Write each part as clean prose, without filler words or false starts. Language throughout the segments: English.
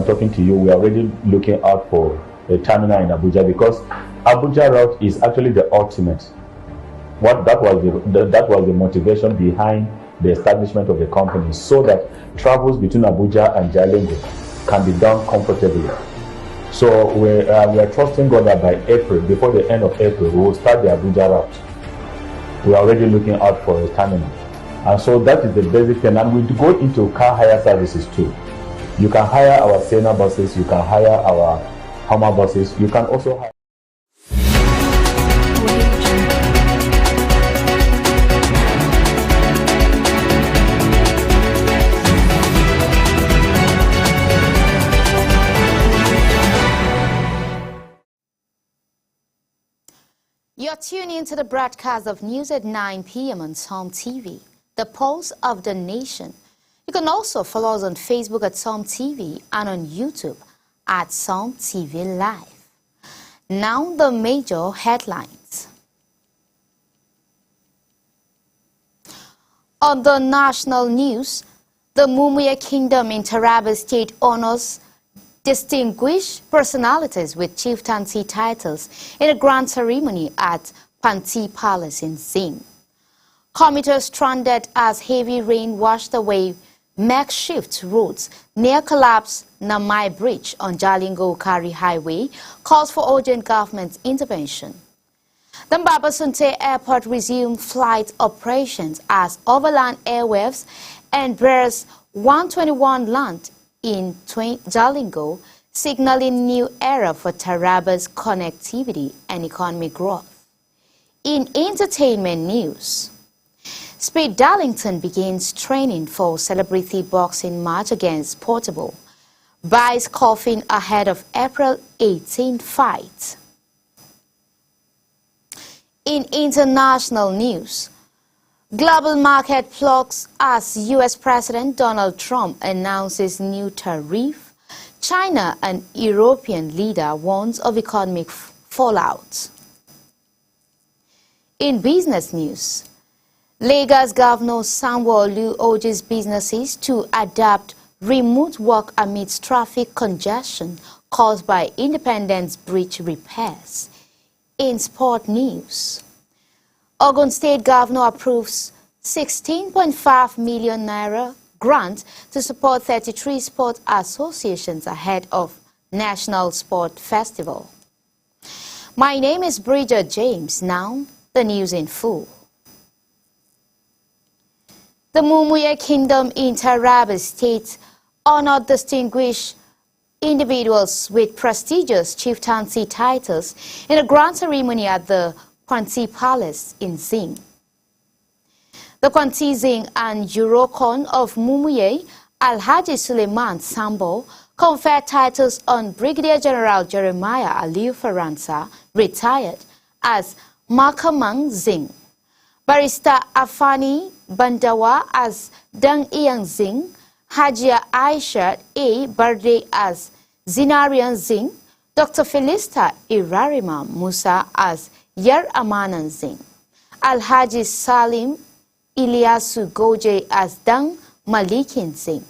I'm talking to you, we are already looking out for a terminal in Abuja, because Abuja route is actually the ultimate. That was the motivation behind the establishment of the company, so that travels between Abuja and Jalingo can be done comfortably. So we are trusting God that by April, before the end of April, we will start the Abuja route. We are already looking out for a terminal. And so that is the basic thing. And we go into car hire services too. You can hire our Sienna buses, you can hire our Hummer buses, you can also hire. You're tuning into the broadcast of news at 9 p.m. on Psalm TV, the pulse of the nation. You can also follow us on Facebook at Psalm TV and on YouTube at Psalm TV Live. Now the major headlines. On the national news, the Mumuye Kingdom in Taraba State honors distinguished personalities with chieftaincy titles in a grand ceremony at Panti Palace in Zing. Commuters stranded as heavy rain washed away makeshift roads near collapsed Namai Bridge on Jalingo-Kari Highway calls for urgent government intervention. The Babasunte Airport resumed flight operations as Overland Airwaves and Bears 121 land in Jalingo, signaling new era for Taraba's connectivity and economic growth. In entertainment news, Speed Darlington begins training for celebrity boxing match against Portable. Buys coffin ahead of April 18 fight. In international news, global market plugs as U.S. President Donald Trump announces new tariff. China and European leader warns of economic fallout. In business news, Lagos Governor Sanwo-Olu urges businesses to adapt remote work amidst traffic congestion caused by Independence Bridge repairs. In sport news, Ogun State Governor approves 16.5 million naira grant to support 33 sport associations ahead of National Sport Festival. My name is Bridget James. Now, the news in full. The Mumuye Kingdom in Taraba State honored distinguished individuals with prestigious chieftaincy titles in a grand ceremony at the Kwanti Palace in Zing. The Kwanti Zing and Eurocon of Mumuye, Alhaji Suleiman Sambo, conferred titles on Brigadier General Jeremiah Aliu Faransa, retired, as Makamang Zing, Barrister Afani Bandawa as Dang Iyang Zing, Hajia Aisha A. Barde as Zinarian Zing, Dr. Felista Irarima Musa as Yer Amanan Zing, Alhaji Salim Ilyasu Goje as Dang Malikin Zing,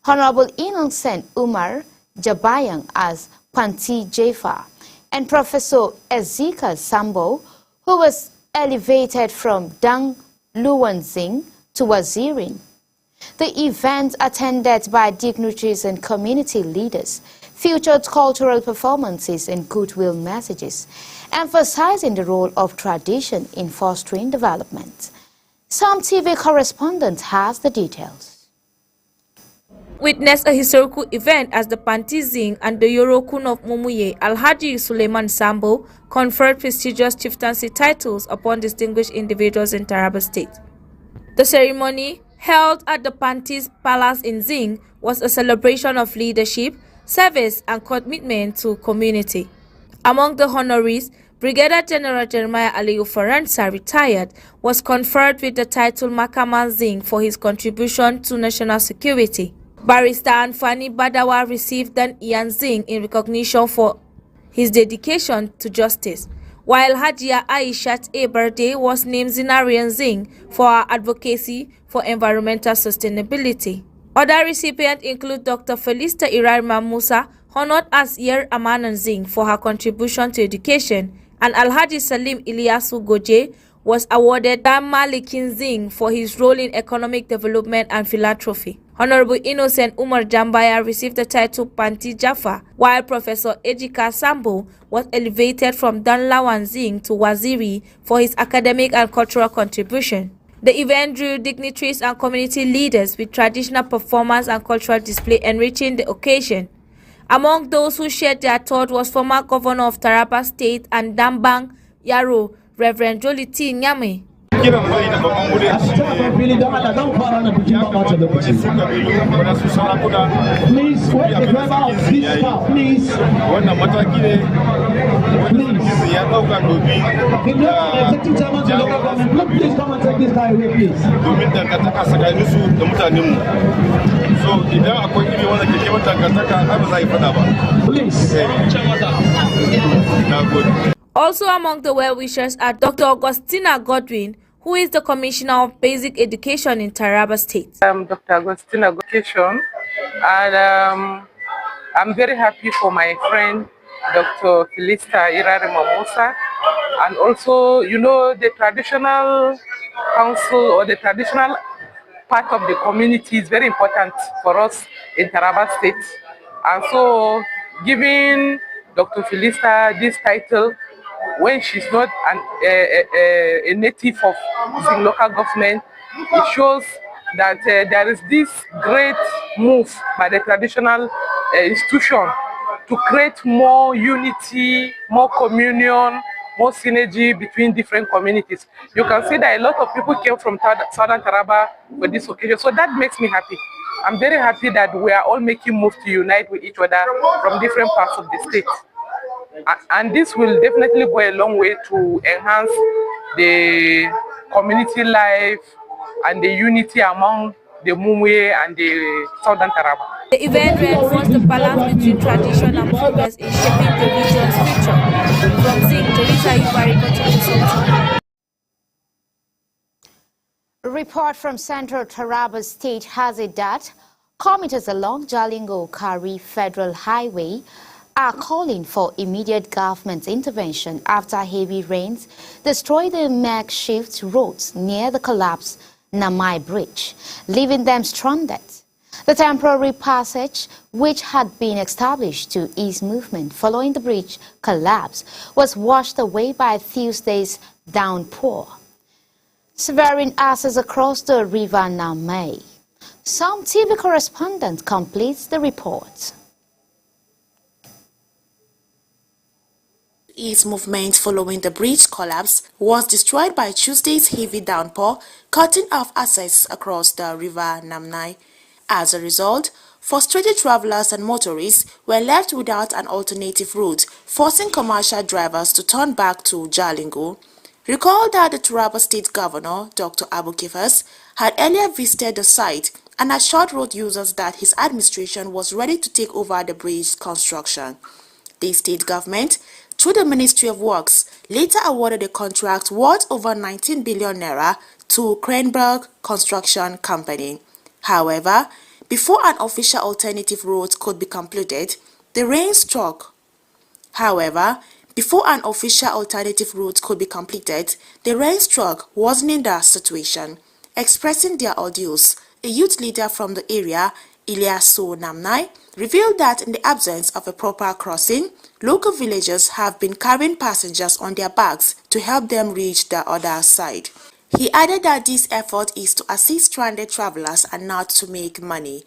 Honorable Innocent Umar Jabayang as Panti Jafar, and Professor Ezekiel Sambo, who was elevated from Dang Luwan Zing to Wazirin. The event, attended by dignitaries and community leaders, featured cultural performances and goodwill messages, emphasizing the role of tradition in fostering development. Psalm TV correspondent has the details. Witnessed a historical event as the Panti Zing and the Eurokun of Mumuye, Alhaji Suleiman Sambo, conferred prestigious chieftaincy titles upon distinguished individuals in Taraba State. The ceremony, held at the Panti's Palace in Zing, was a celebration of leadership, service, and commitment to community. Among the honorees, Brigadier General Jeremiah Aliu Faransa, retired, was conferred with the title Makaman Zing for his contribution to national security. Barrister Anfani Badawa received Dan Ian Zing in recognition for his dedication to justice, while Hajia Aishat A. Barde was named Zinarian Zing for her advocacy for environmental sustainability. Other recipients include Dr. Felista Irarima Musa, honored as Yer Amanan Zing for her contribution to education, and Alhaji Salim Ilyasu Goje was awarded Dam Malikin Zing for his role in economic development and philanthropy. Honorable Innocent Umar Jambaya received the title Panti Jaffa, while Professor Ejika Sambo was elevated from Dan Lawan Zing to Waziri for his academic and cultural contribution. The event drew dignitaries and community leaders with traditional performance and cultural display enriching the occasion. Among those who shared their thought was former Governor of Taraba State and Dambang Yaro, Reverend Joliti Nyame. Kiran mai da babban murya shi ne ya kamata wani su kabilu wani su sarakuna abin da sarki ya yi wannan mataki ne wani sarki ya dauka domin dangantaka tsakanin su da mutanenmu so idan akwai iri wanda ke kewan dangantaka ai ba za a yi fada ba. Also among the well-wishers are Dr. Augustina Godwin, who is the Commissioner of Basic Education in Taraba State. I'm Dr. Augustina Godwin, and I'm very happy for my friend Dr. Felista Irarima Musa, and also, you know, the traditional council or the traditional part of the community is very important for us in Taraba State, and so giving Dr. Felista this title when she's not a native of the local government, it shows that there is this great move by the traditional institution to create more unity, more communion, more synergy between different communities. You can see that a lot of people came from Southern Taraba for this occasion, so that makes me happy. I'm very happy that we are all making moves to unite with each other from different parts of the state. And this will definitely go a long way to enhance the community life and the unity among the Mumuye and the Southern Taraba. The event reinforced the balance between tradition and progress in shaping the region's future. From Zing, Teresa Ibarri, A report from Central Taraba State has it that commuters along Jalingo-Kari Federal Highway are calling for immediate government intervention after heavy rains destroyed the makeshift roads near the collapsed Namai Bridge, leaving them stranded. The temporary passage, which had been established to ease movement following the bridge collapse, was washed away by Tuesday's downpour, severing access across the river Namai. Some TV correspondent completes the report. Ease movement following the bridge collapse was destroyed by Tuesday's heavy downpour, cutting off access across the river Namnai. As a result, frustrated travelers and motorists were left without an alternative route, forcing commercial drivers to turn back to Jalingo. Recall that the Taraba State Governor, Dr. Abu Kifas, had earlier visited the site and assured road users that his administration was ready to take over the bridge construction. The state government, through the Ministry of Works, later awarded a contract worth over 19 billion naira to Krenberg Construction Company. However, before an official alternative route could be completed, the rain struck. Worsening the situation. Expressing their ordeals, a youth leader from the area, Ilyasu Namnai, revealed that in the absence of a proper crossing, local villagers have been carrying passengers on their backs to help them reach the other side. He added that this effort is to assist stranded travelers and not to make money.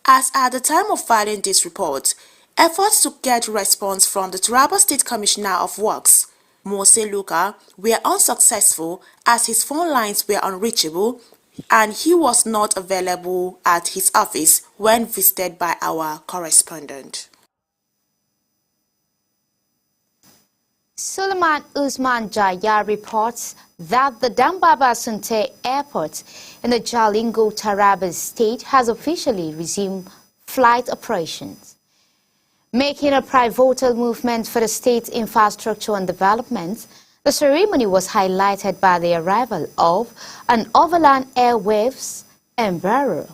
As at the time of filing this report, efforts to get response from the Taraba State Commissioner of Works, Mose Luka, were unsuccessful as his phone lines were unreachable and he was not available at his office when visited by our correspondent. Suleiman Usman Jaya reports that the Dambaba Sunte Airport in the Jalingo Taraba State has officially resumed flight operations, making a pivotal movement for the state's infrastructure and development. The ceremony was highlighted by the arrival of an overland airwaves embraer.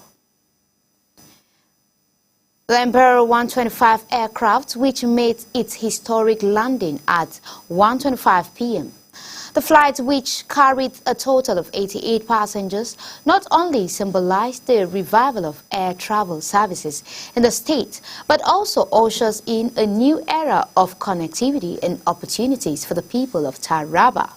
The Embraer 125 aircraft, which made its historic landing at 1:25 p.m. The flight, which carried a total of 88 passengers, not only symbolized the revival of air travel services in the state, but also ushers in a new era of connectivity and opportunities for the people of Taraba.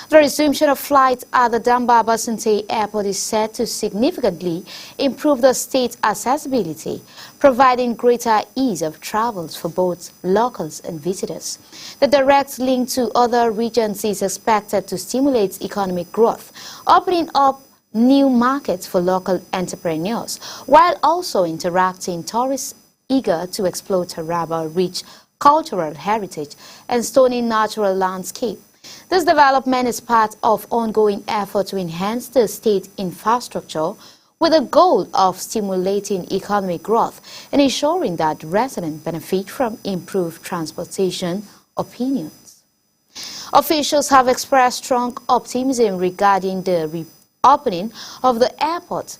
The resumption of flights at the Dambaba Sunte Airport is set to significantly improve the state's accessibility, providing greater ease of travels for both locals and visitors. The direct link to other regions is expected to stimulate economic growth, opening up new markets for local entrepreneurs, while also interacting tourists eager to explore Taraba's rich cultural heritage and stunning natural landscape. This development is part of ongoing effort to enhance the state infrastructure with the goal of stimulating economic growth and ensuring that residents benefit from improved transportation opinions. Officials have expressed strong optimism regarding the reopening of the airport,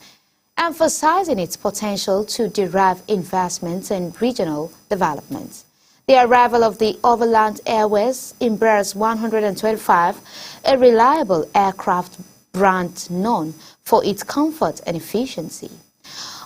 emphasizing its potential to derive investments and regional development. The arrival of the Overland Airways Embraer 125, a reliable aircraft brand known for its comfort and efficiency,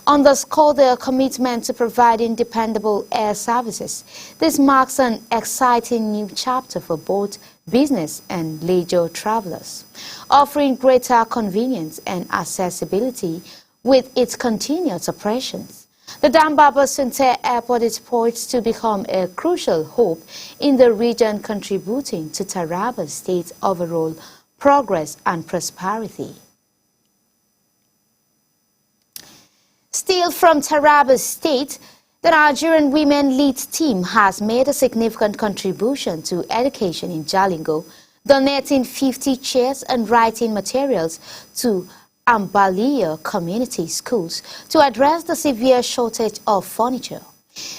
underscore their commitment to providing dependable air services. This marks an exciting new chapter for both business and leisure travelers, offering greater convenience and accessibility with its continuous operations. The Dambaba Sunte Airport is poised to become a crucial hub in the region, contributing to Taraba State's overall progress and prosperity. Still from Taraba State, the Nigerian Women Lead Team has made a significant contribution to education in Jalingo, donating 50 chairs and writing materials to Ambaliya community schools to address the severe shortage of furniture.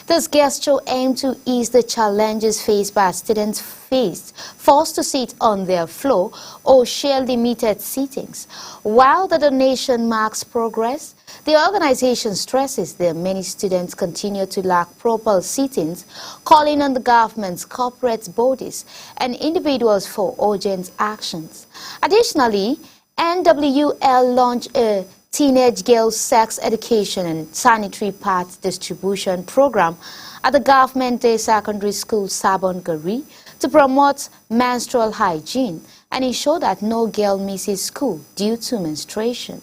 This gesture aimed to ease the challenges faced by students forced to sit on their floor or share limited seatings. While the donation marks progress, the organization stresses that many students continue to lack proper seatings, calling on the government's corporate bodies and individuals for urgent actions. Additionally, NWL launched a teenage girls sex education and sanitary pads distribution program at the Government Day Secondary School Sabon Gari to promote menstrual hygiene and ensure that no girl misses school due to menstruation.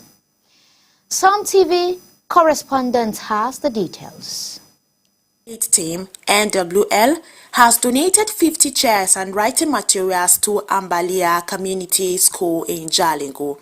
Some TV correspondent has the details. Its team, NWL, has donated 50 chairs and writing materials to Ambaliya Community School in Jalingo.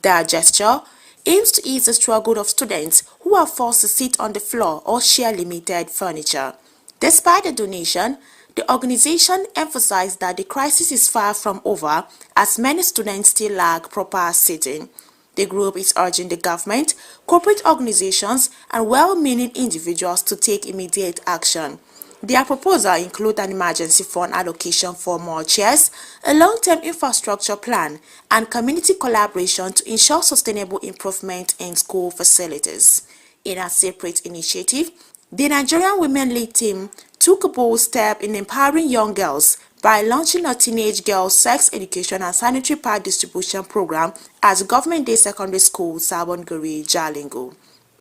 Their gesture aims to ease the struggle of students who are forced to sit on the floor or share limited furniture. Despite the donation, the organization emphasized that the crisis is far from over as many students still lack proper seating. The group is urging the government, corporate organizations, and well-meaning individuals to take immediate action. Their proposal includes an emergency fund allocation for more chairs, a long-term infrastructure plan, and community collaboration to ensure sustainable improvement in school facilities. In a separate initiative, the Nigerian Women Lead Team took a bold step in empowering young girls by launching a teenage girls sex education and sanitary pad distribution program at Government Day Secondary School, Sabon Gari, Jalingo.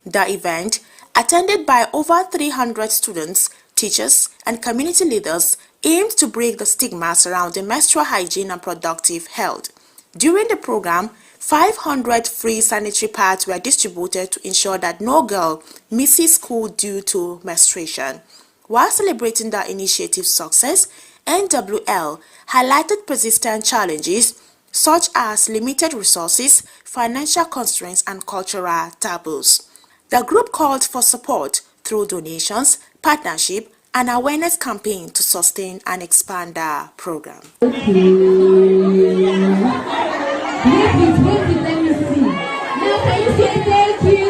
The event, attended by over 300 students, teachers, and community leaders, aimed to break the stigma surrounding menstrual hygiene and productive health. During the program, 500 free sanitary pads were distributed to ensure that no girl misses school due to menstruation. While celebrating the initiative's success, NWL highlighted persistent challenges such as limited resources, financial constraints, and cultural taboos. The group called for support through donations, partnership, and awareness campaign to sustain and expand the program. Let me see. Now can you say thank you?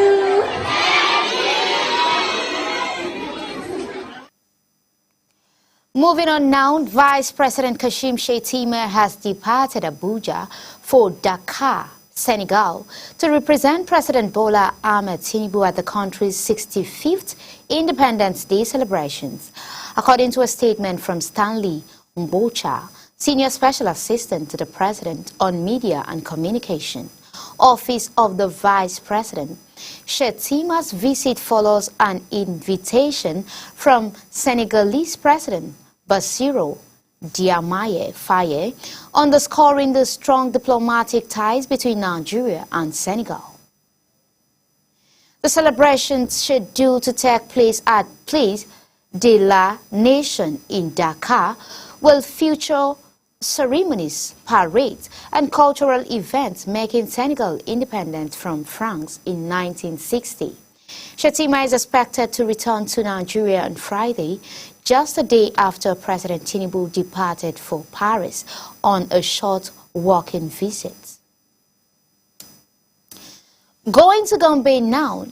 Moving on now, Vice President Kashim Shettima has departed Abuja for Dakar Senegal, to represent President Bola Ahmed Tinubu at the country's 65th Independence Day celebrations. According to a statement from Stanley Mbocha, Senior Special Assistant to the President on Media and Communication, Office of the Vice President, Shettima's visit follows an invitation from Senegalese President Bassirou Diomaye Faye, underscoring the strong diplomatic ties between Nigeria and Senegal. The celebrations scheduled to take place at Place de la Nation in Dakar will feature ceremonies, parades, and cultural events making Senegal independent from France in 1960. Shettima is expected to return to Nigeria on Friday, just a day after President Tinubu departed for Paris on a short walking visit. Going to Gombe now.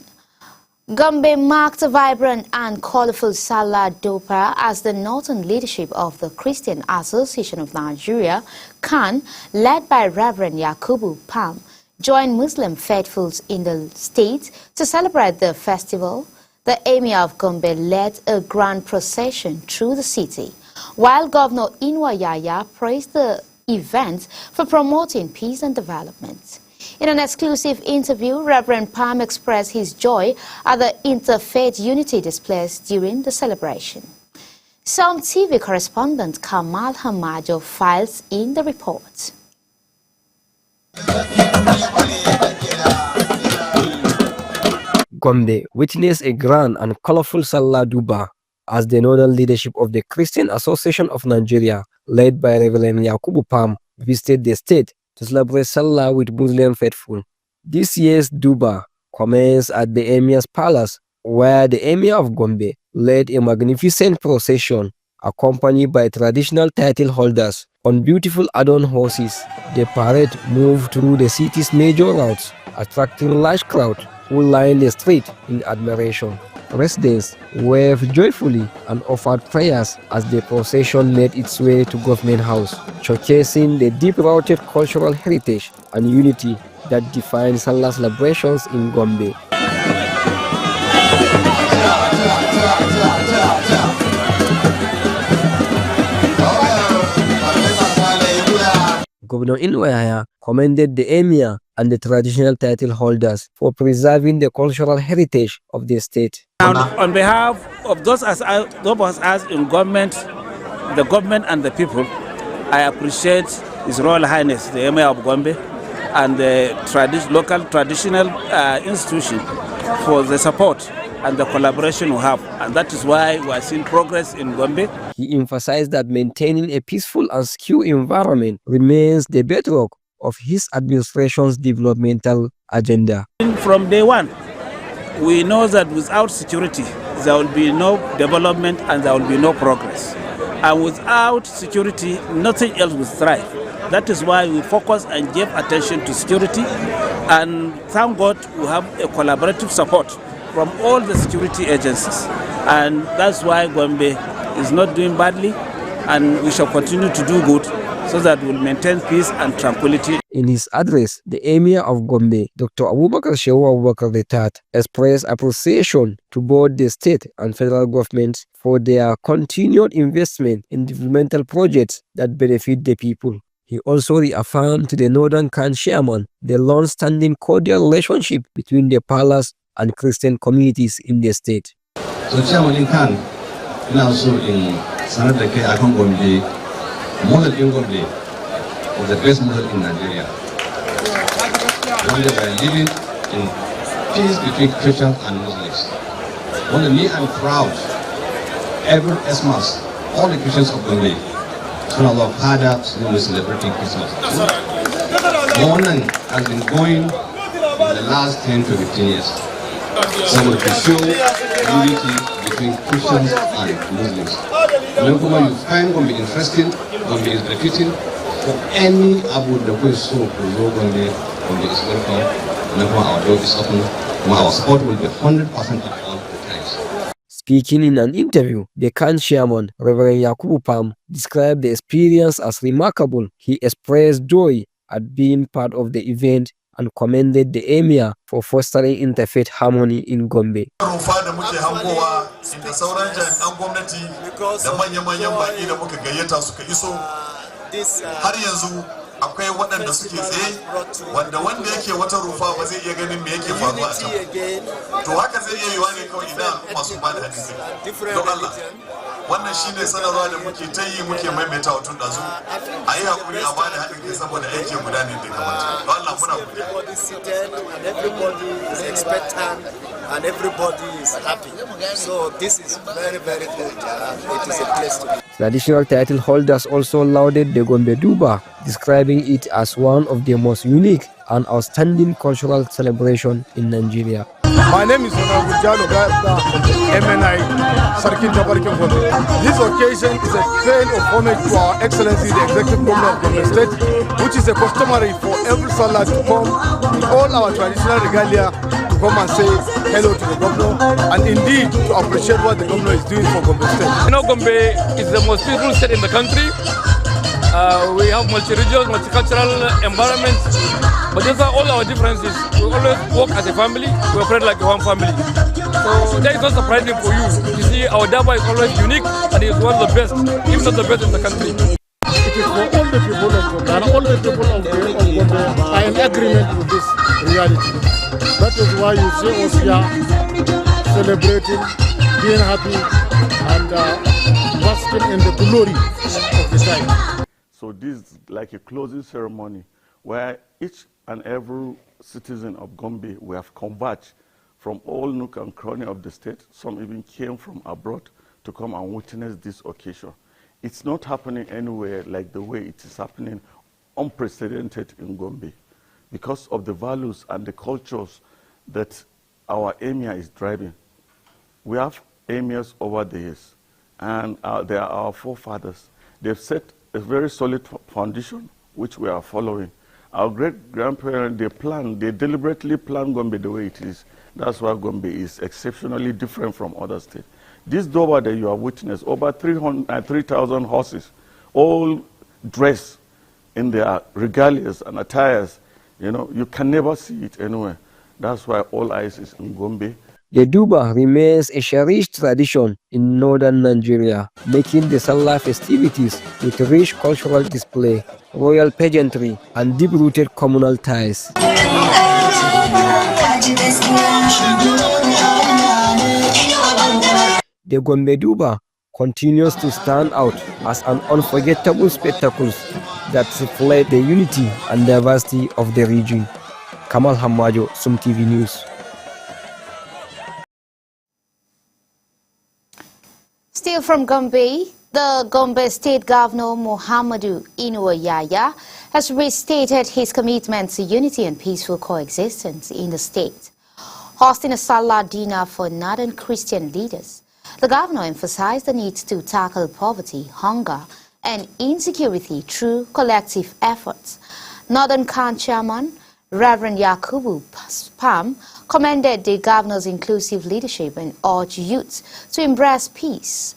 Gombe marked a vibrant and colorful Salah Dopa as the northern leadership of the Christian Association of Nigeria, CAN, led by Reverend Yakubu Pam, joined Muslim faithfuls in the state to celebrate the festival. The Emir of Gombe led a grand procession through the city, while Governor Inwa Yaya praised the event for promoting peace and development. In an exclusive interview, Reverend Pam expressed his joy at the interfaith unity displays during the celebration. Some TV correspondent Kamal Hamajo files in the report. Gombe witnessed a grand and colorful Salah Duba as the northern leadership of the Christian Association of Nigeria, led by Reverend Yakubu Pam, visited the state to celebrate Salah with Muslim faithful. This year's Duba commenced at the Emir's Palace, where the Emir of Gombe led a magnificent procession accompanied by traditional title holders on beautiful adorned horses. The parade moved through the city's major routes, attracting large crowds who lined the street in admiration. Residents waved joyfully and offered prayers as the procession made its way to Government House, showcasing the deep-rooted cultural heritage and unity that define Salah celebrations in Gombe. Governor Inwaya commended the Emir and the traditional title holders for preserving the cultural heritage of the state. And on behalf of those of us in government, the government and the people, I appreciate His Royal Highness, the Emir of Gombe, and the local traditional institution for the support and the collaboration we have. And that is why we are seeing progress in Gombe. He emphasized that maintaining a peaceful and secure environment remains the bedrock of his administration's developmental agenda. From day one, we know that without security, there will be no development and there will be no progress. And without security, nothing else will thrive. That is why we focus and give attention to security. And thank God we have a collaborative support from all the security agencies. And that's why Gombe is not doing badly, and we shall continue to do good so that we'll maintain peace and tranquility. In his address, the Emir of Gombe, Dr. Abubakar Shehu Abubakar III, expressed appreciation to both the state and federal governments for their continued investment in developmental projects that benefit the people. He also reaffirmed to the Northern CAN chairman the long-standing cordial relationship between the palace and Christian communities in the state. So Chairman in CAN, also in Sanada K. Akon Gombe, model in Gombe is the best model in Nigeria. Gombe by living in peace between Christians and Muslims. When me, I'm proud. Every Xmas, all the Christians of Gombe, son of Father, will celebrating Christmas. Morning has been going in the last 10 to 15 years. So to show unity between Christians and Muslims. Whenever you find Gombe interesting, Gombe is benefiting. For any Abu Dhabi so Gombe is welcome. Whenever our door is open, our support will be 100% at all the times. Speaking in an interview, the CAN chairman, Reverend Yakubu Pam, described the experience as remarkable. He expressed joy at being part of the event and commended the Emir for fostering interfaith harmony in Gombe. akwai waɗanda suke tsaye wanda yake wata rufa ba zai iya ganin me yake faruwa a can to haka zai iya yiwa ne kawai idan masu ba da hadisi don Allah wannan shine sanarwa da muke ta yi muke maimaitawa tun dazu a yi hakuri a ba da haɗin kai saboda aiki guda ne da kamata don Allah muna godiya. Everybody is expectant and everybody is happy, so this is very very good. It is a place to be. Traditional title holders also lauded the Gombe Duba, describing it as one of the most unique and outstanding cultural celebration in Nigeria. My name is Honorable Jalo Gata, MNI, Sarkin Tabarkin Gombe. This occasion is a train of homage to Our Excellency the Executive Governor of Gombe State, which is a customary for every Salah to come with all our traditional regalia to come and say hello to the Governor and indeed to appreciate what the Governor is doing for Gombe State. You know, Gombe is the most peaceful state in the country. We have multi-religious, multicultural environment, but these are all our differences. We always work as a family, we operate like one family. So that is not surprising for you. You see, our Daba is always unique and is one of the best, if not the best in the country. It is for all the people of Gombe, and all the people of Gombe are in agreement with this reality. That is why you see us here celebrating, being happy, and basking in the glory of the time. So this is like a closing ceremony where each and every citizen of Gombe we have converged from all nook and cranny of the state. Some even came from abroad to come and witness this occasion. It's not happening anywhere like the way it is happening, unprecedented in Gombe, because of the values and the cultures that our Emir is driving. We have Emirs over the years, and they are our forefathers. They've set a very solid foundation, which we are following. Our great-grandparents, they deliberately planned Gombe the way it is. That's why Gombe is exceptionally different from other states. This Doba that you have witnessed, over 3,000 horses, all dressed in their regalias and attires, you know, you can never see it anywhere. That's why all eyes is in Gombe. The Duba remains a cherished tradition in northern Nigeria, making the Salah festivities with rich cultural display, royal pageantry, and deep-rooted communal ties. The Gombe Duba continues to stand out as an unforgettable spectacle that reflects the unity and diversity of the region. Kamal Hamajo, Sum TV News. Still from Gombe, the Gombe State Governor Muhammadu Inuwa Yahya has restated his commitment to unity and peaceful coexistence in the state. Hosting a Salah dinner for northern Christian leaders, the governor emphasized the need to tackle poverty, hunger, and insecurity through collective efforts. Northern Khan Chairman Reverend Yakubu Pam commended the governor's inclusive leadership and urged youths to embrace peace.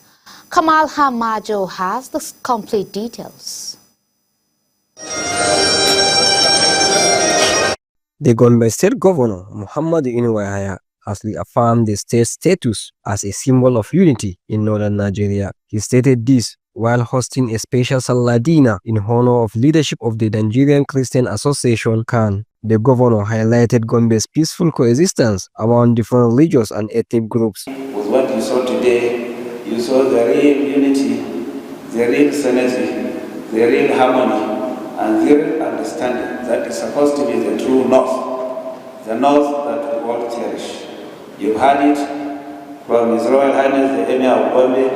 Kamal Hamajo has the complete details. The Gombe State Governor, Muhammadu Inuwa Yahya, has reaffirmed the state's status as a symbol of unity in northern Nigeria. He stated this while hosting a special Salah dinner in honor of leadership of the Nigerian Christian Association, CAN. The governor highlighted Gombe's peaceful coexistence among different religious and ethnic groups. With what you saw today, you saw the real unity, the real sanity, the real harmony, and the real understanding that is supposed to be the true North, the North that we all cherish. You've heard it from His Royal Highness the Emir of Gombe,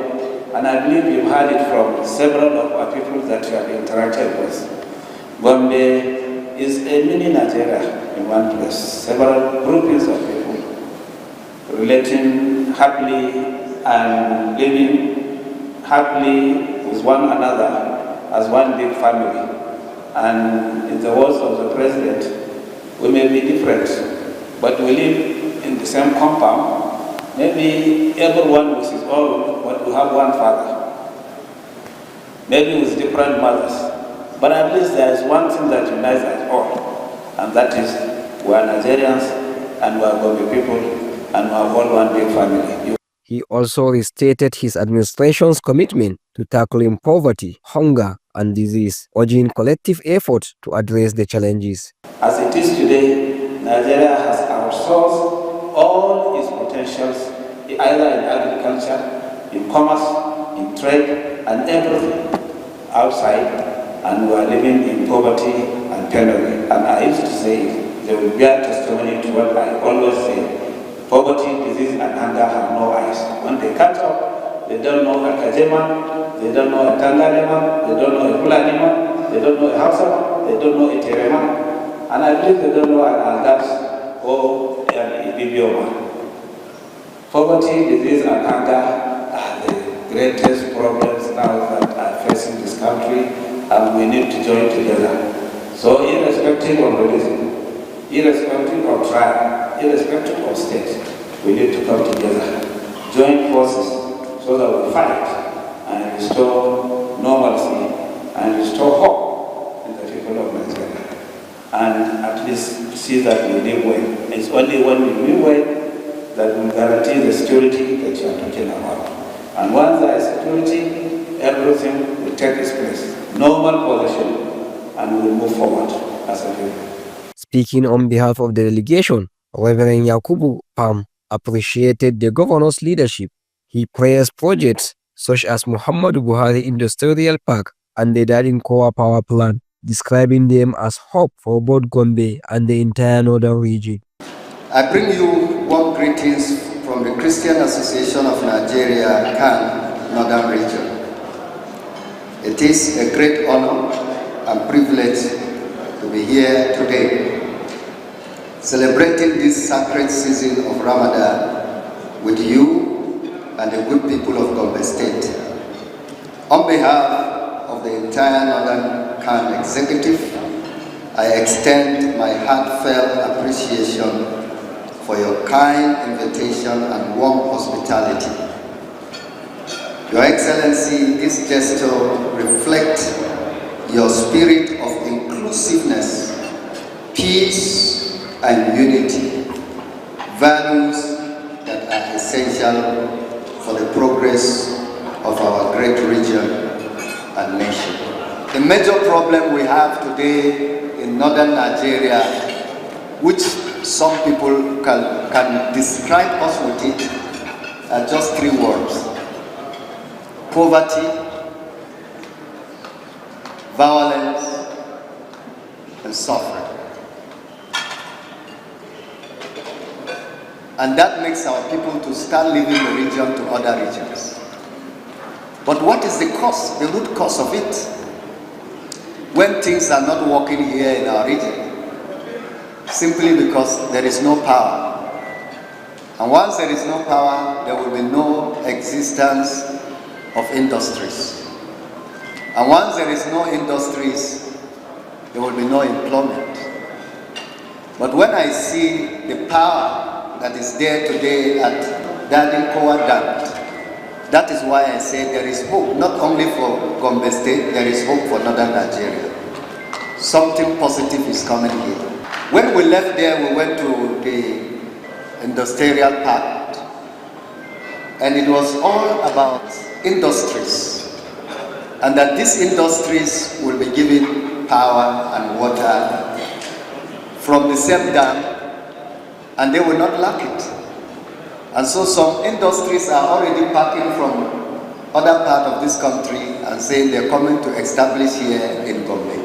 and I believe you've heard it from several of our people that you have interacted with. Gombe is a mini Nigeria in one place, several groupings of people relating happily and living happily with one another as one big family. And in the words of the President, we may be different, but we live in the same compound. Maybe everyone with his own, but we have one father. Maybe with different mothers. But at least there is one thing that unites us all, and that is we are Nigerians and we are Gombe people and we are all one big family. He also restated his administration's commitment to tackling poverty, hunger, and disease, urging collective effort to address the challenges. As it is today, Nigeria has outsourced all its potentials, either in agriculture, in commerce, in trade, and everything outside, and we are living in poverty and penury. And I used to say, they will bear testimony to what I always say, poverty, disease, and hunger have no eyes. When they catch up, they don't know a Kajema, they don't know a Tangalema, they don't know a Pulanima, they don't know a Hausa, they don't know a Terema, and I believe they don't know an Algas or an Ibibioma. Poverty, disease, and hunger are the greatest problems now that are facing this country, and we need to join together. So irrespective of religion, irrespective of tribe, irrespective of state, we need to come together, join forces so that we fight and restore normalcy and restore hope in the people of Nigeria. And at least see that we live well. It's only when we live well that we guarantee the security that you are talking about. And once there is security, everything will take its place. Normal position, and we will move forward as a people. Speaking on behalf of the delegation, Reverend Yakubu Pam appreciated the governor's leadership. He praised projects such as Muhammadu Buhari Industrial Park and the Dadinkowa Power Plant, describing them as hope for both Gombe and the entire northern region. I bring you warm greetings from the Christian Association of Nigeria, CAN, Northern Region. It is a great honor and privilege to be here today, celebrating this sacred season of Ramadan with you and the good people of Gombe State. On behalf of the entire Northern CAN Executive, I extend my heartfelt appreciation for your kind invitation and warm hospitality. Your Excellency, this gesture reflects your spirit of inclusiveness, peace, and unity, values that are essential for the progress of our great region and nation. The major problem we have today in northern Nigeria, which some people can describe us with it, are just 3 words: poverty, violence, and suffering. And that makes our people to start leaving the region to other regions. But what is the cause, the root cause of it? When things are not working here in our region, simply because there is no power. And once there is no power, there will be no existence of industries. And once there is no industries, there will be no employment. But when I see the power that is there today at Dadinkowa Dam, that is why I say there is hope, not only for Gombe State, there is hope for northern Nigeria. Something positive is coming here. When we left there, we went to the industrial park, and it was all about industries, and that these industries will be given power and water from the same dam, and they will not lack it. And so some industries are already packing from other part of this country and saying they're coming to establish here in Gombe.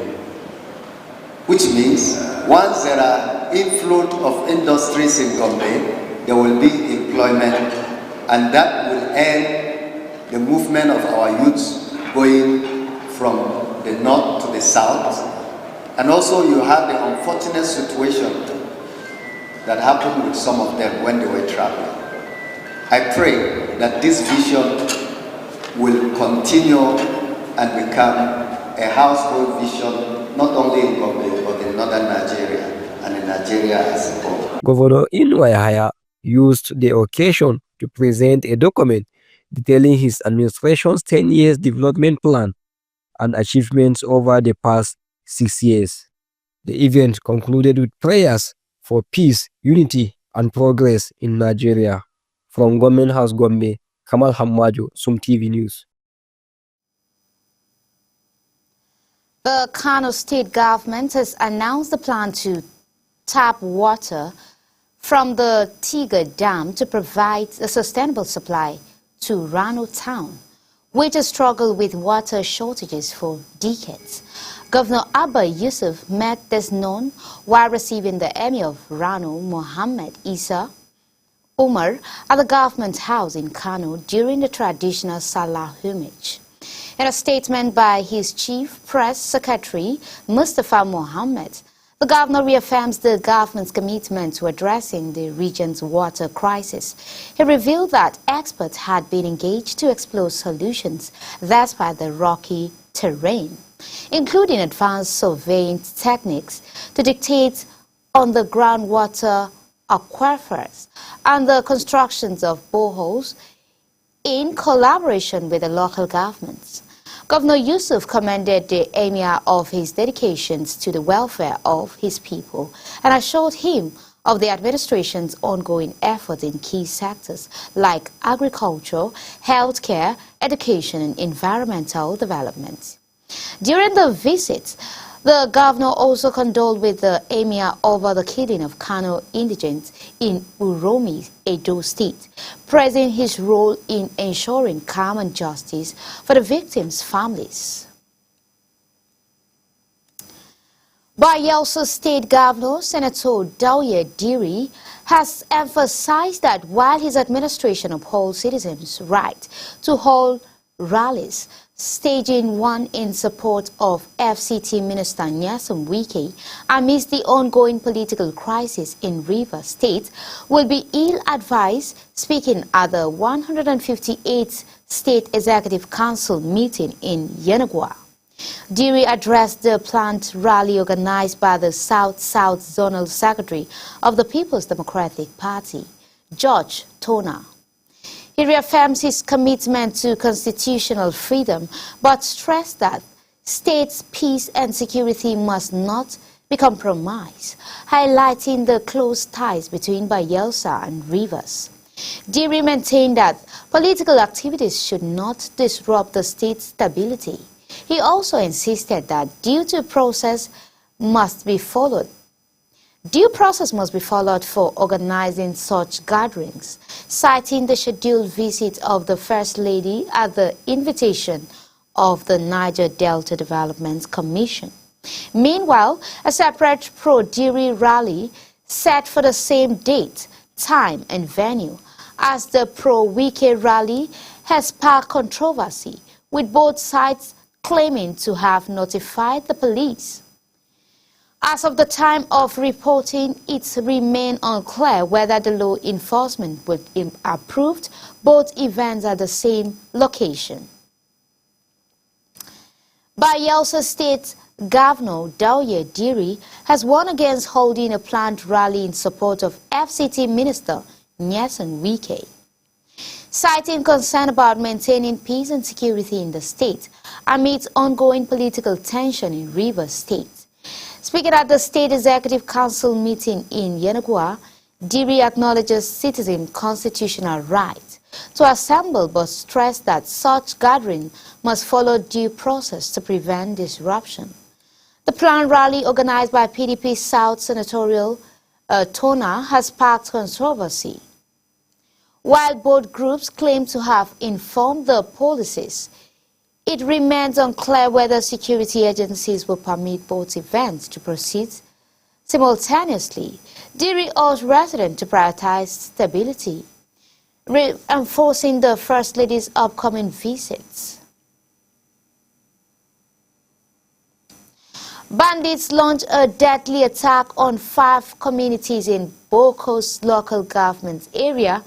Which means once there are inflow of industries in Gombe, there will be employment, and that will end the movement of our youths going from the north to the south. And also you have the unfortunate situation that happened with some of them when they were traveling. I pray that this vision will continue and become a household vision, not only in Gombe, but in northern Nigeria and in Nigeria as a whole. Governor Inuwa Yahaya used the occasion to present a document detailing his administration's 10 years development plan and achievements over the past 6 years. The event concluded with prayers for peace, unity, and progress in Nigeria. From Government House Gombe, Kamal Hammajo, Sum TV News. The Kano state government has announced the plan to tap water from the Tiga Dam to provide a sustainable supply to Rano town, which has struggled with water shortages for decades. Governor Abba Yusuf made this known while receiving the Emir of Rano, Mohammed Isa Umar, at the government house in Kano during the traditional Salah homage. In a statement by his chief press secretary, Mustafa Mohammed, the governor reaffirms the government's commitment to addressing the region's water crisis. He revealed that experts had been engaged to explore solutions despite the rocky terrain, including advanced surveying techniques to dictate on the groundwater aquifers and the constructions of boreholes in collaboration with the local governments. Governor Yusuf commended the emir of his dedications to the welfare of his people and assured him of the administration's ongoing efforts in key sectors like agriculture, healthcare, education, and environmental development. During the visit, the governor also condoled with the emir over the killing of Kano indigents in Uromi, Edo State, praising his role in ensuring calm and justice for the victims' families. Bayelsa State Governor Senator Dauye Diri has emphasized that while his administration upholds citizens' right to hold rallies, staging one in support of FCT Minister Nyesom Wike amidst the ongoing political crisis in Rivers State will be ill-advised, speaking at the 158th State Executive Council meeting in Yenagoa. Diri addressed the planned rally organized by the South-South Zonal Secretary of the People's Democratic Party, George Tona. He reaffirms his commitment to constitutional freedom, but stressed that states' peace and security must not be compromised, highlighting the close ties between Bayelsa and Rivers. Diri maintained that political activities should not disrupt the state's stability. He also insisted that due process must be followed for organizing such gatherings, citing the scheduled visit of the First Lady at the invitation of the Niger Delta Development Commission. Meanwhile, a separate pro-Diri rally set for the same date, time and venue as the pro-Wike rally has sparked controversy, with both sides claiming to have notified the police. As of the time of reporting, it remained unclear whether the law enforcement would approve both events at the same location. Bayelsa State Governor Dauye Diri has warned against holding a planned rally in support of FCT Minister Nyesom Wike, citing concern about maintaining peace and security in the state amid ongoing political tension in Rivers State. Speaking at the State Executive Council meeting in Yenagoa, Diri acknowledges citizens' constitutional right to assemble but stressed that such gathering must follow due process to prevent disruption. The planned rally organized by PDP South Senatorial Tona has sparked controversy. While both groups claim to have informed the policies, it remains unclear whether security agencies will permit both events to proceed simultaneously. Diri urged residents to prioritize stability, reinforcing the First Lady's upcoming visits. Bandits launched a deadly attack on 5 communities in Boko's local government area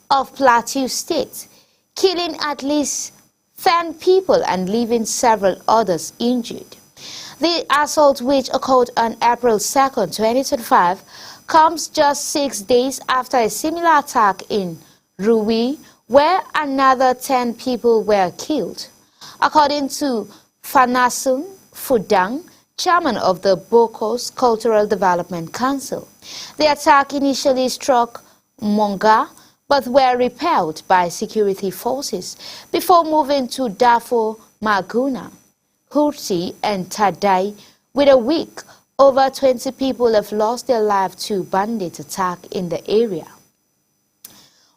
of Plateau State, killing at least 10 people and leaving several others injured. The assault, which occurred on April 2, 2025, comes just 6 days after a similar attack in Rui, where another 10 people were killed. According to Fanasun Fudang, chairman of the Bokos Cultural Development Council. The attack initially struck Monga, but were repelled by security forces before moving to Dafo, Maguna, Hurti, and Tadai. With a week, over 20 people have lost their lives to bandit attack in the area.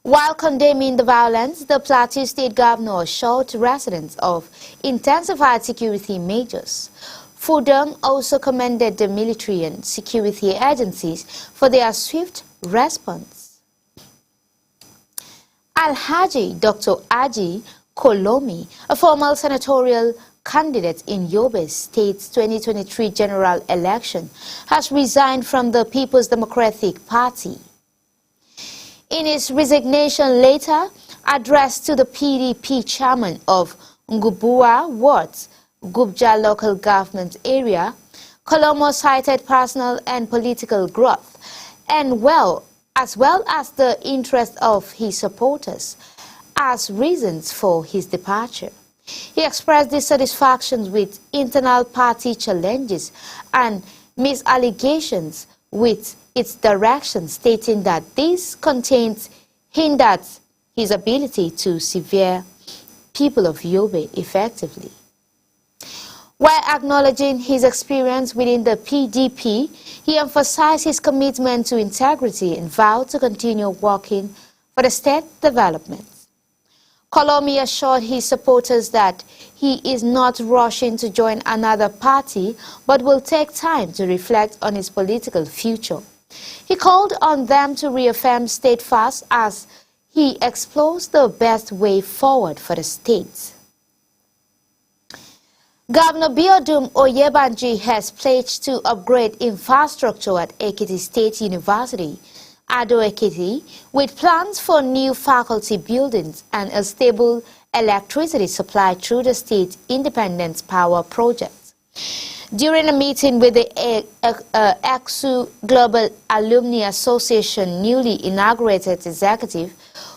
While condemning the violence, the Plateau State Governor assured residents of intensified security measures. Fudang also commended the military and security agencies for their swift response. Alhaji Dr. Aji Kolomi, a former senatorial candidate in Yobe State's 2023 general election, has resigned from the People's Democratic Party. In his resignation letter addressed to the PDP chairman of Ngubua Wards, Gubja local government area, Kolomo cited personal and political growth, and as well as the interest of his supporters as reasons for his departure. He expressed dissatisfaction with internal party challenges and misallegations with its direction, stating that this hindered his ability to serve people of Yobe effectively. While acknowledging his experience within the PDP, he emphasized his commitment to integrity and vowed to continue working for the state development. Kolomi assured his supporters that he is not rushing to join another party, but will take time to reflect on his political future. He called on them to reaffirm steadfast as he explores the best way forward for the state. Governor Biodun Oyebanji has pledged to upgrade infrastructure at Ekiti State University, Ado Ekiti, with plans for new faculty buildings and a stable electricity supply through the State Independent Power Project. During a meeting with the EXU Global Alumni Association newly inaugurated executive,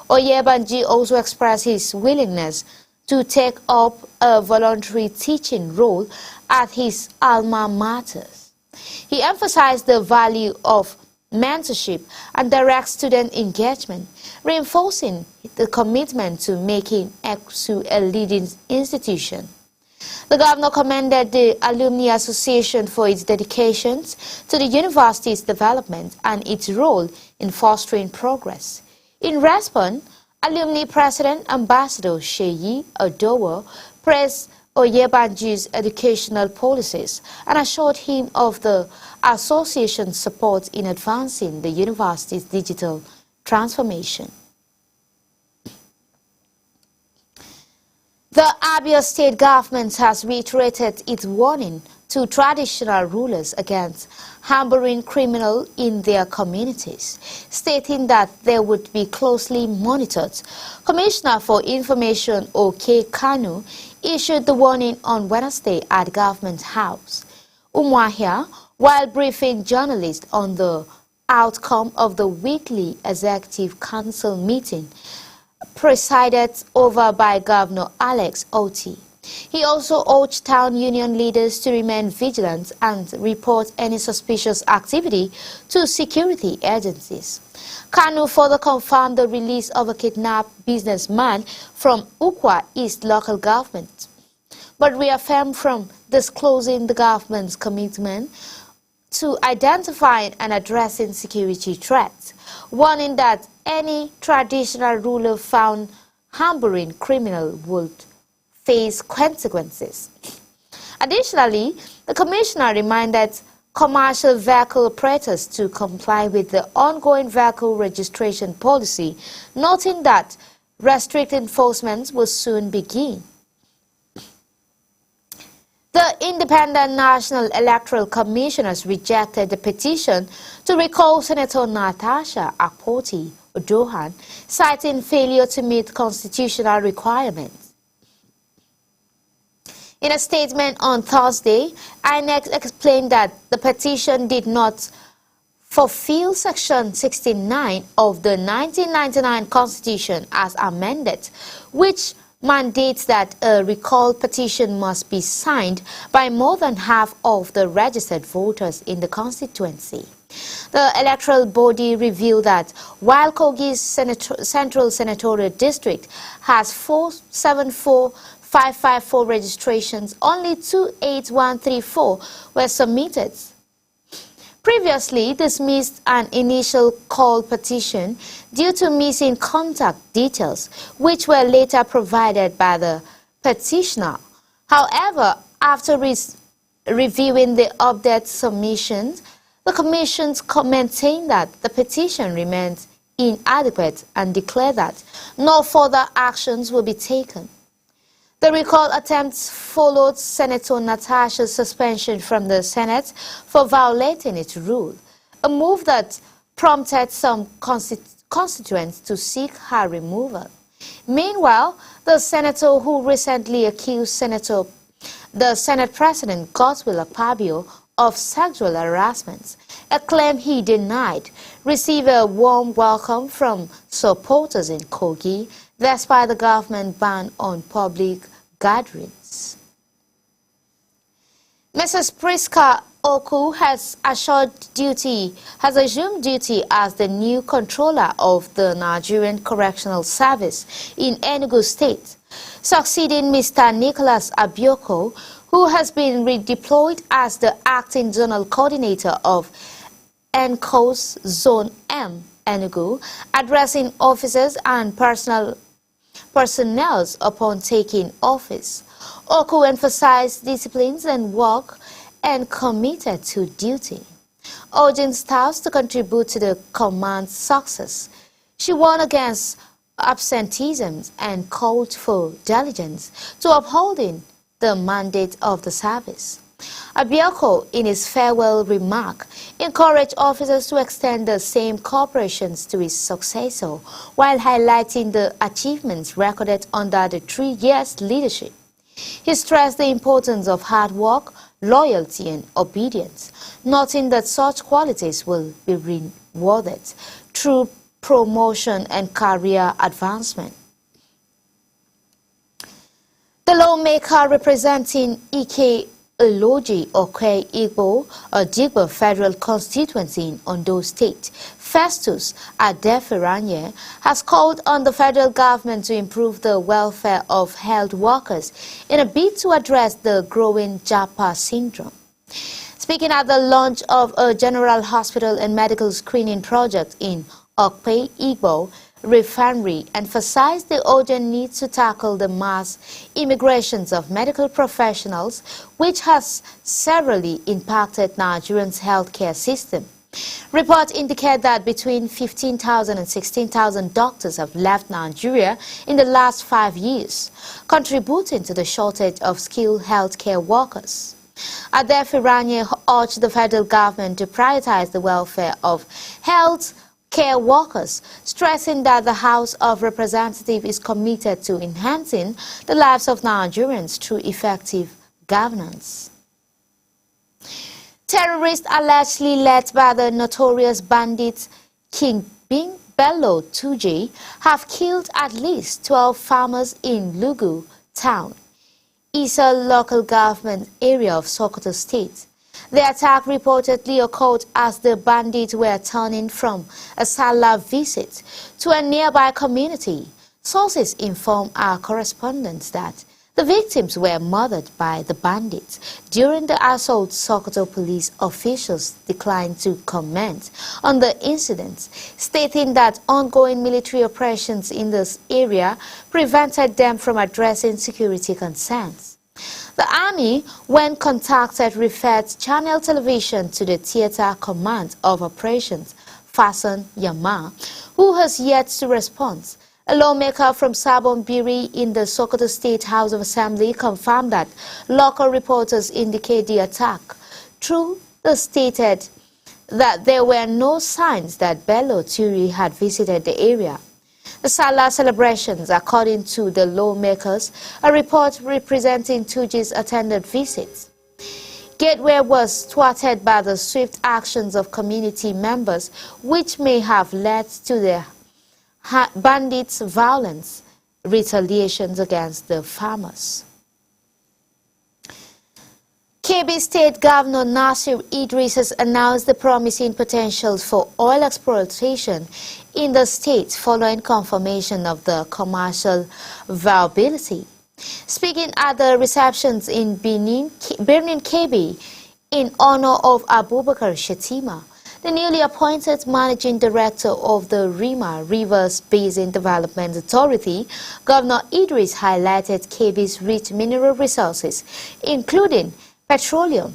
Oyebanji also expressed his willingness to take up a voluntary teaching role at his alma mater. He emphasized the value of mentorship and direct student engagement, reinforcing the commitment to making EXU a leading institution. The governor commended the Alumni Association for its dedications to the university's development and its role in fostering progress. In response, Alumni President Ambassador Sheyi Odowo praised Oyebanji's educational policies and assured him of the association's support in advancing the university's digital transformation. The Abia state government has reiterated its warning to traditional rulers against harboring criminals in their communities, stating that they would be closely monitored. Commissioner for Information OK Kanu issued the warning on Wednesday at Government House. Umuahia, while briefing journalists on the outcome of the weekly Executive Council meeting presided over by Governor Alex Oti. He also urged town union leaders to remain vigilant and report any suspicious activity to security agencies. Kanu further confirmed the release of a kidnapped businessman from Ukwa East local government, but reaffirmed from disclosing the government's commitment to identifying and addressing security threats, warning that any traditional ruler found harboring criminals would face consequences. Additionally, the commissioner reminded commercial vehicle operators to comply with the ongoing vehicle registration policy, noting that restrict enforcement will soon begin. The Independent National Electoral Commission has rejected the petition to recall Senator Natasha Akpoti-Odohan, citing failure to meet constitutional requirements. In a statement on Thursday, INEC explained that the petition did not fulfill Section 69 of the 1999 Constitution as amended, which mandates that a recall petition must be signed by more than half of the registered voters in the constituency. The electoral body revealed that while Kogi's Central Senatorial District has 474,554 registrations, only 28134 were submitted. Previously dismissed an initial call petition due to missing contact details, which were later provided by the petitioner. However, after reviewing the updated submissions, the Commission maintained that the petition remains inadequate and declared that no further actions will be taken. The recall attempts followed Senator Natasha's suspension from the Senate for violating its rule, a move that prompted some constituents to seek her removal. Meanwhile, the senator who recently accused the Senate President Godswill Akpabio of sexual harassment, a claim he denied, received a warm welcome from supporters in Kogi, despite the government ban on public gatherings. Mrs. Priska Oku has assumed duty as the new controller of the Nigerian Correctional Service in Enugu State, succeeding Mr. Nicholas Abioko, who has been redeployed as the acting zonal coordinator of NCOS Zone M, Enugu, addressing officers and personnel upon taking office. Oku emphasized disciplines and work and committed to duty, urging staff to contribute to the command's success. She warned against absenteeism and called for diligence to upholding the mandate of the service. Abioko, in his farewell remark, encouraged officers to extend the same cooperations to his successor, while highlighting the achievements recorded under the 3 years' leadership. He stressed the importance of hard work, loyalty, and obedience, noting that such qualities will be rewarded through promotion and career advancement. The lawmaker representing Ike Eloji Okwe Igbo, Digbo Federal Constituency in Ondo State, Festus Adefiranye, has called on the federal government to improve the welfare of health workers in a bid to address the growing JAPA syndrome. Speaking at the launch of a general hospital and medical screening project in Okwe Igbo Refinery, emphasized the urgent need to tackle the mass immigrations of medical professionals, which has severely impacted Nigeria's healthcare system. Reports indicate that between 15,000 and 16,000 doctors have left Nigeria in the last 5 years, contributing to the shortage of skilled healthcare workers. Adefiranye urged the federal government to prioritize the welfare of health care workers, stressing that the House of Representatives is committed to enhancing the lives of Nigerians through effective governance. Terrorists allegedly led by the notorious bandit King Bello Tuje have killed at least 12 farmers in Lugu town, Isa local government area of Sokoto State. The attack reportedly occurred as the bandits were turning from a Salah visit to a nearby community. Sources inform our correspondents that the victims were murdered by the bandits. During the assault, Sokoto police officials declined to comment on the incident, stating that ongoing military operations in this area prevented them from addressing security concerns. The army, when contacted, referred Channel Television to the Theater Command of Operations, Fasan Yama, who has yet to respond. A lawmaker from Sabon Biri in the Sokoto State House of Assembly confirmed that local reporters indicate the attack. True, they stated that there were no signs that Bello Turi had visited the area. The Salah celebrations, according to the lawmakers, a report representing Tuji's attended visits. Gateway was thwarted by the swift actions of community members, which may have led to the bandits' violence retaliations against the farmers. Kebbi State Governor Nasir Idris has announced the promising potential for oil exploitation in the state following confirmation of the commercial viability. Speaking at the receptions in Birnin Kebbi in honor of Abubakar Shatima, the newly appointed managing director of the RIMA Rivers Basin Development Authority, Governor Idris highlighted Kebbi's rich mineral resources, including petroleum.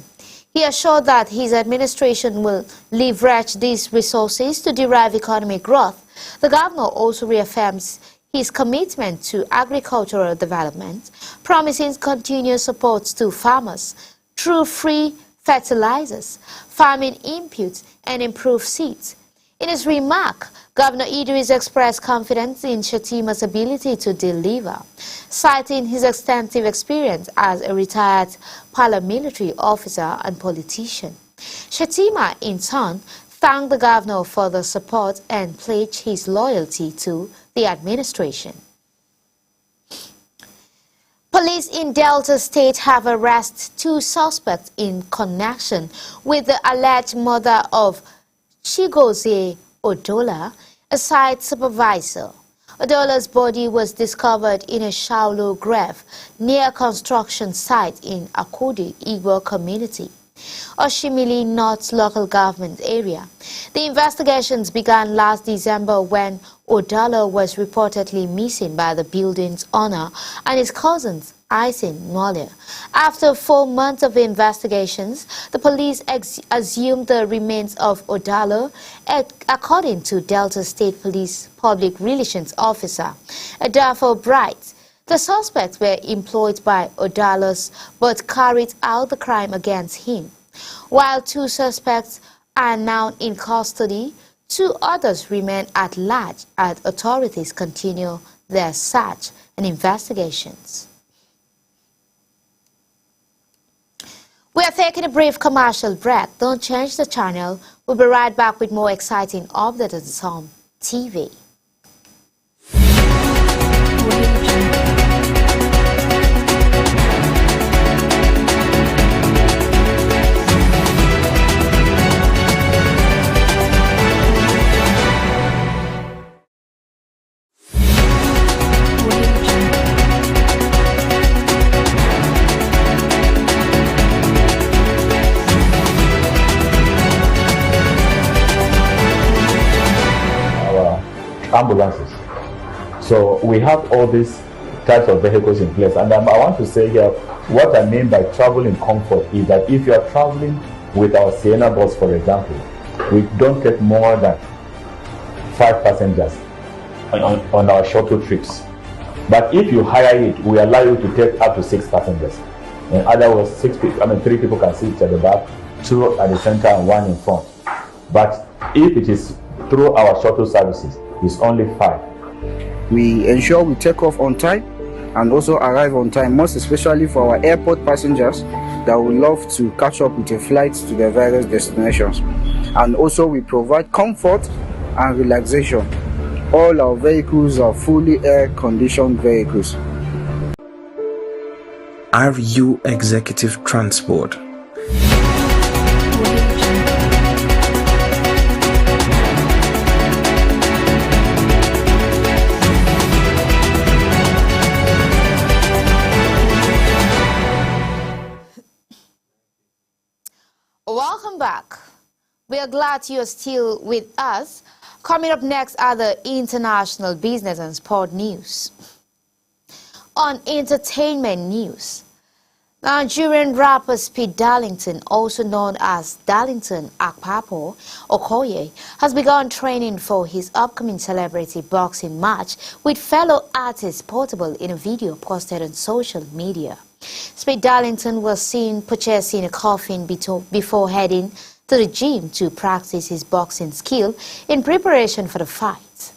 He assured that his administration will leverage these resources to derive economic growth. The governor also reaffirms his commitment to agricultural development, promising continuous support to farmers through free fertilizers, farming inputs, and improved seeds. In his remark, Governor Idris expressed confidence in Shatima's ability to deliver, citing his extensive experience as a retired paramilitary officer and politician. Shatima, in turn, thanked the governor for the support and pledged his loyalty to the administration. Police in Delta State have arrested 2 suspects in connection with the alleged murder of Chigozie Odola, a site supervisor. Odola's body was discovered in a shallow grave near a construction site in Akudi, Igbo community, Oshimili North local government area. The investigations began last December when Odola was reportedly missing by the building's owner and his cousins, Isin Molia. After 4 months of investigations, the police assumed the remains of Odola, according to Delta State Police Public Relations Officer Adolfo Bright. The suspects were employed by Odala's but carried out the crime against him. While 2 suspects are now in custody, 2 others remain at large as authorities continue their search and investigations. We are taking a brief commercial break. Don't change the channel. We'll be right back with more exciting updates on Some TV. Ambulances. So we have all these types of vehicles in place, and I want to say here what I mean by travel in comfort is that if you are traveling with our Sienna bus, for example, we don't take more than 5 passengers on our shuttle trips. But if you hire it, we allow you to take up to 6 passengers. In other words, 3 people can sit at the back, 2 at the center, and 1 in front. But if it is through our shuttle services, it's only 5. We ensure we take off on time and also arrive on time, most especially for our airport passengers that would love to catch up with a flight to their various destinations. And also we provide comfort and relaxation. All our vehicles are fully air-conditioned vehicles. RU Executive Transport. Welcome back. We are glad you are still with us. Coming up next are the international business and sport news. On entertainment news, Nigerian rapper Speed Darlington, also known as Darlington Akpapo Okoye, has begun training for his upcoming celebrity boxing match with fellow artist Portable in a video posted on social media. Speed Darlington was seen purchasing a coffin before heading to the gym to practice his boxing skill in preparation for the fight.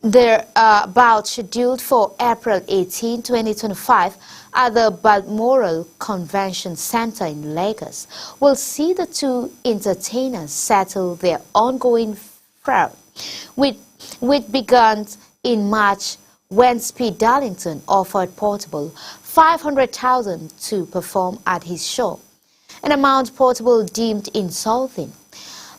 Their bout scheduled for April 18, 2025 at the Balmoral Convention Center in Lagos will see the 2 entertainers settle their ongoing feud, which began in March when Speed Darlington offered Portable $500,000 to perform at his show, an amount Portable deemed insulting.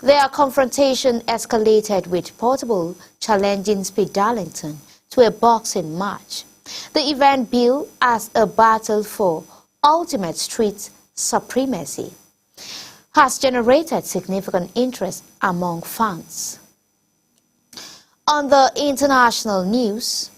Their confrontation escalated with Portable challenging Speed Darlington to a boxing match. The event billed as a battle for ultimate street supremacy has generated significant interest among fans. On the international news,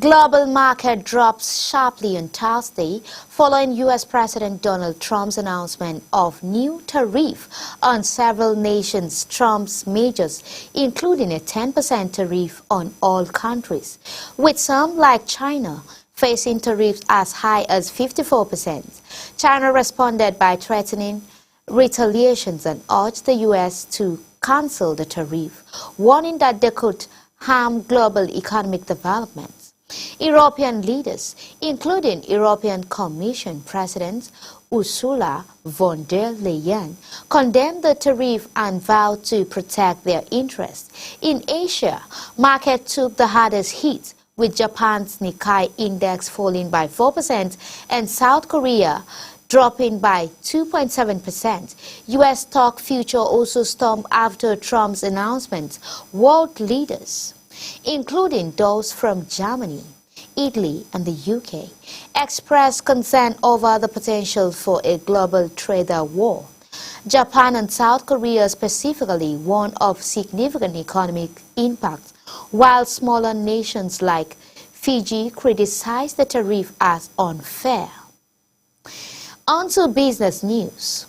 global market drops sharply on Thursday following U.S. President Donald Trump's announcement of new tariff on several nations' Trump's measures, including a 10% tariff on all countries, with some, like China, facing tariffs as high as 54%. China responded by threatening retaliations and urged the U.S. to cancel the tariff, warning that they could harm global economic development. European leaders, including European Commission President Ursula von der Leyen, condemned the tariff and vowed to protect their interests. In Asia, markets took the hardest hit, with Japan's Nikkei index falling by 4% and South Korea dropping by 2.7%. U.S. stock future also stormed after Trump's announcement. World leaders, including those from Germany, Italy, and the UK, expressed concern over the potential for a global trade war. Japan and South Korea specifically warned of significant economic impact, while smaller nations like Fiji criticized the tariff as unfair. On to business news.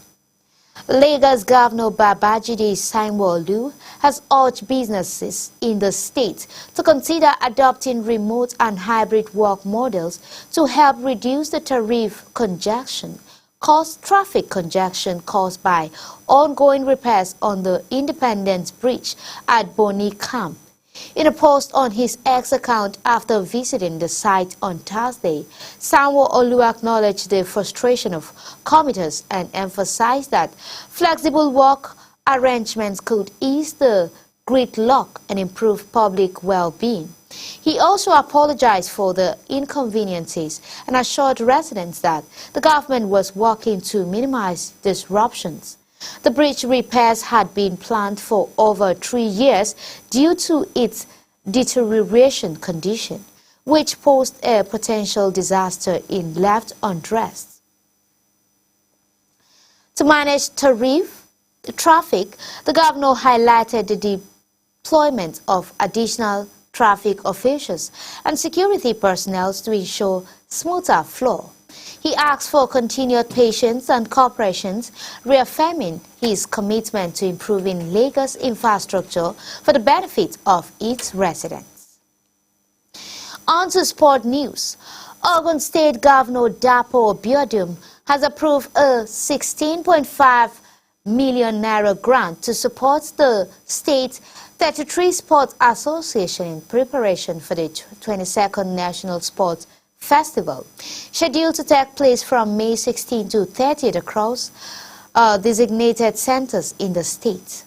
Lagos Governor Babajide Sanwo-Olu has urged businesses in the state to consider adopting remote and hybrid work models to help reduce the traffic congestion caused by ongoing repairs on the Independence Bridge at Boni Camp. In a post on his X account after visiting the site on Thursday, Sanwo-Olu acknowledged the frustration of commuters and emphasized that flexible work arrangements could ease the gridlock and improve public well-being. He also apologized for the inconveniences and assured residents that the government was working to minimize disruptions. The bridge repairs had been planned for over 3 years due to its deterioration condition, which posed a potential disaster if left unaddressed. To manage traffic, the governor highlighted the deployment of additional traffic officials and security personnel to ensure smoother flow. He asked for continued patience and cooperation, reaffirming his commitment to improving Lagos infrastructure for the benefit of its residents. On to sport news. Ogun State Governor Dapo Abiodun has approved a 16.5 million naira grant to support the state's 33 Sports Association in preparation for the 22nd National Sports Festival, scheduled to take place from May 16 to 30th across designated centers in the state.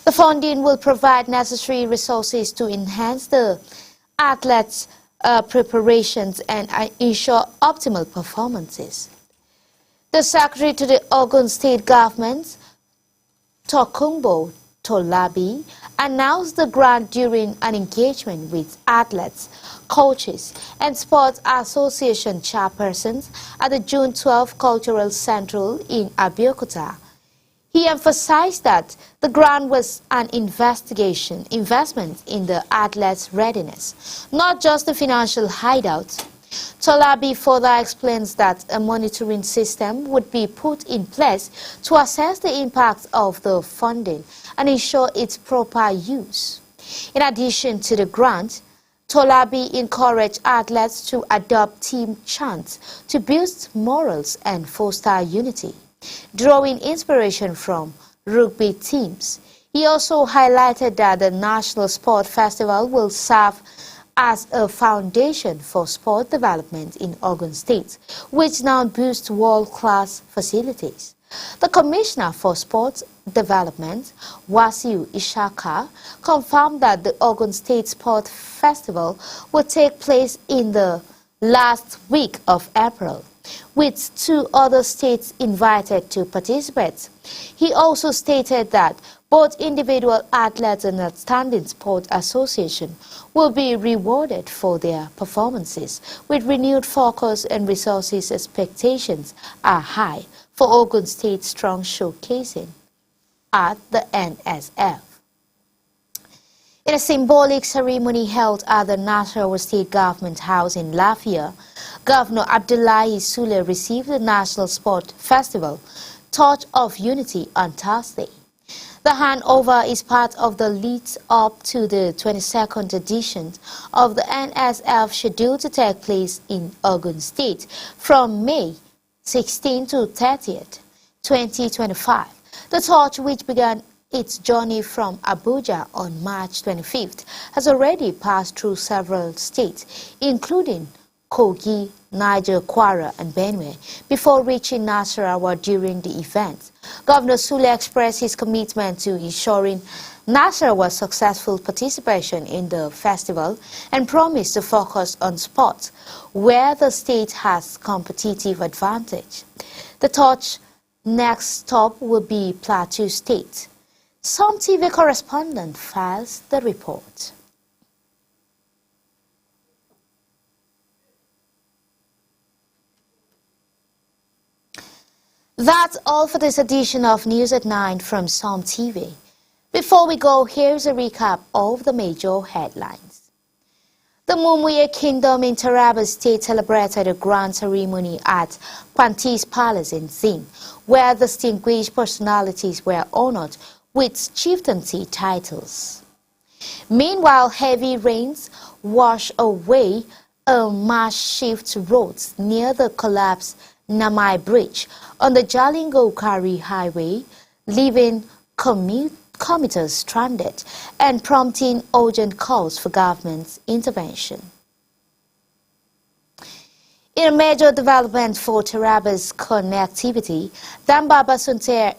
The funding will provide necessary resources to enhance the athletes' preparations and ensure optimal performances. The Secretary to the Ogun State Government, Tokunbo Tolabi, announced the grant during an engagement with athletes, coaches, and sports association chairpersons at the June 12 Cultural Central in Abeokuta. He emphasized that the grant was an investment in the athletes' readiness, not just a financial hideout. Tolabi further explains that a monitoring system would be put in place to assess the impact of the funding and ensure its proper use. In addition to the grant, Tolabi encouraged athletes to adopt team chants to boost morals and foster unity, drawing inspiration from rugby teams. He also highlighted that the National Sport Festival will serve as a foundation for sport development in Ogun State, which now boasts world-class facilities. The Commissioner for Sports, Development, Wasiu Ishaka, confirmed that the Ogun State Sport Festival will take place in the last week of April, with 2 other states invited to participate. He also stated that both individual athletes and outstanding sport association will be rewarded for their performances. With renewed focus and resources, expectations are high for Ogun State strong showcasing at the NSF. In a symbolic ceremony held at the Nasarawa State Government House in Lafia, Governor Abdullahi Sule received the National Sport Festival Torch of Unity on Thursday. The handover is part of the lead-up to the 22nd edition of the NSF scheduled to take place in Ogun State from May 16 to 30th, 2025. The torch, which began its journey from Abuja on March 25th, has already passed through several states, including Kogi, Niger, Kwara, and Benue, before reaching Nasarawa during the event. Governor Sule expressed his commitment to ensuring Nasarawa's successful participation in the festival and promised to focus on sports where the state has competitive advantage. The torch next stop will be Plateau State. Some TV correspondent files the report. That's all for this edition of News at 9 from Som TV. Before we go, here's a recap of the major headlines. The Mumuye Kingdom in Taraba State celebrated a grand ceremony at Pantis Palace in Zing, where distinguished personalities were honored with chieftaincy titles. Meanwhile, heavy rains washed away a makeshift roads near the collapsed Namai Bridge on the Jalingo-Kari Highway, leaving commuters stranded and prompting urgent calls for government intervention. In a major development for Taraba's connectivity, Dambaba Sunter